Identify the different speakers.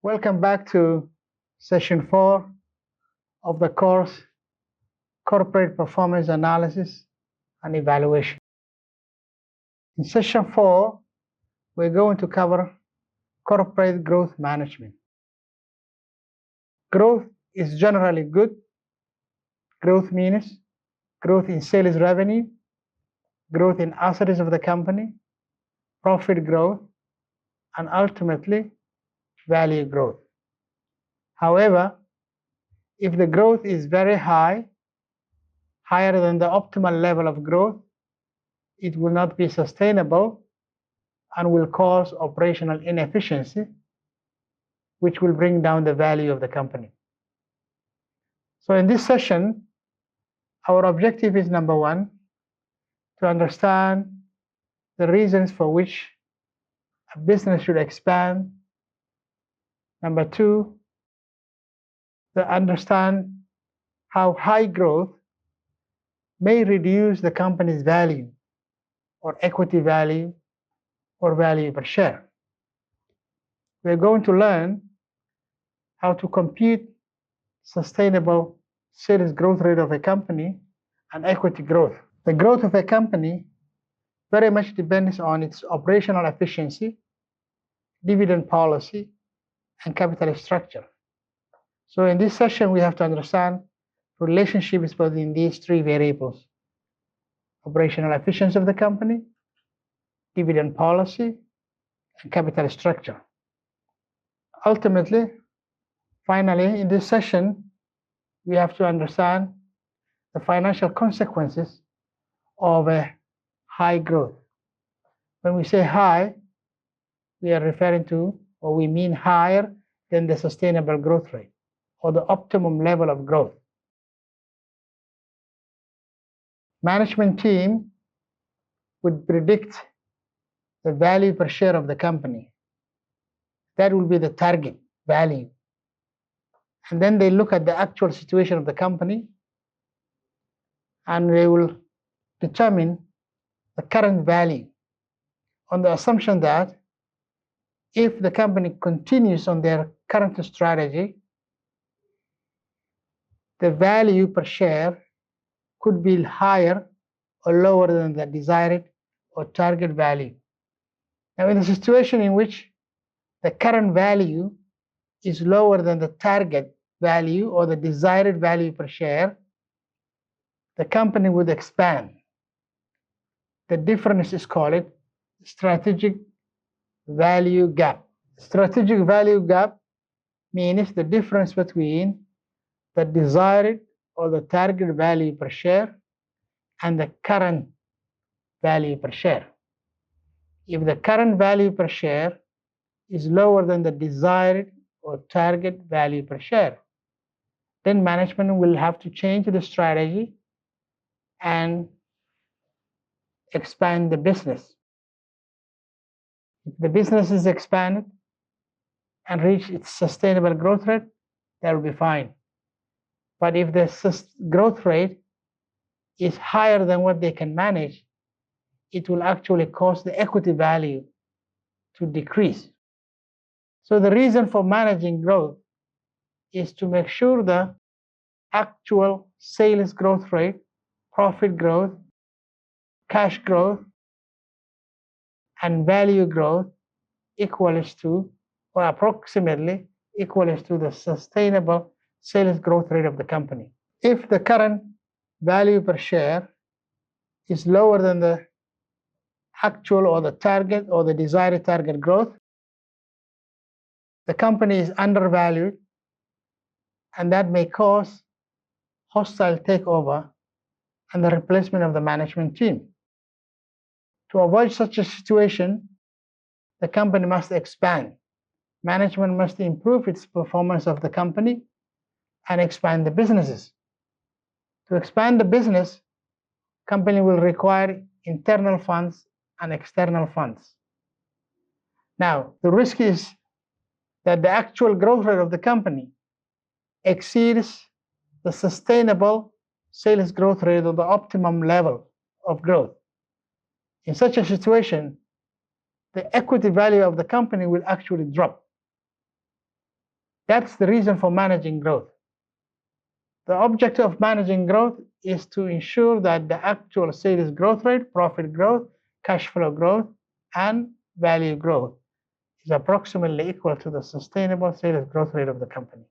Speaker 1: Welcome back to session 4 of the course Corporate Performance Analysis and Evaluation. In session 4, we're going to cover corporate growth management. Growth is generally good. Growth means growth in sales revenue, growth in assets of the company, profit growth, and ultimately value growth. However, if the growth is very high, higher than the optimal level of growth, it will not be sustainable and will cause operational inefficiency, which will bring down the value of the company. So in this session, our objective is number 1, to understand the reasons for which a business should expand. Number 2, to understand how high growth may reduce the company's value or equity value or value per share. We're going to learn how to compute sustainable sales growth rate of a company and equity growth. The growth of a company very much depends on its operational efficiency, dividend policy, and capital structure. So in this session, we have to understand relationships between these 3 variables: operational efficiency of the company, dividend policy, and capital structure. Ultimately, finally, in this session, we have to understand the financial consequences of a high growth. When we say high, we are referring to, or we mean higher than the sustainable growth rate or the optimum level of growth. Management team would predict the value per share of the company. That will be the target value. And then they look at the actual situation of the company and they will determine the current value on the assumption that if the company continues on their current strategy, the value per share could be higher or lower than the desired or target value. Now, in a situation in which the current value is lower than the target value or the desired value per share, the company would expand. The difference is called strategic value gap. Strategic value gap means the difference between the desired or the target value per share and the current value per share. If the current value per share is lower than the desired or target value per share, then management will have to change the strategy and expand the business. If the business is expanded and reach its sustainable growth rate, that will be fine. But if the growth rate is higher than what they can manage, it will actually cause the equity value to decrease. So the reason for managing growth is to make sure the actual sales growth rate, profit growth, cash growth, and value growth equals to, or approximately equals to, the sustainable sales growth rate of the company. If the current value per share is lower than the actual or the target or the desired target growth, the company is undervalued, and that may cause hostile takeover and the replacement of the management team. To avoid such a situation, the company must expand. Management must improve its performance of the company and expand the businesses. To expand the business, company will require internal funds and external funds. Now, the risk is that the actual growth rate of the company exceeds the sustainable sales growth rate or the optimum level of growth. In such a situation, the equity value of the company will actually drop. That's the reason for managing growth. The objective of managing growth is to ensure that the actual sales growth rate, profit growth, cash flow growth, and value growth is approximately equal to the sustainable sales growth rate of the company.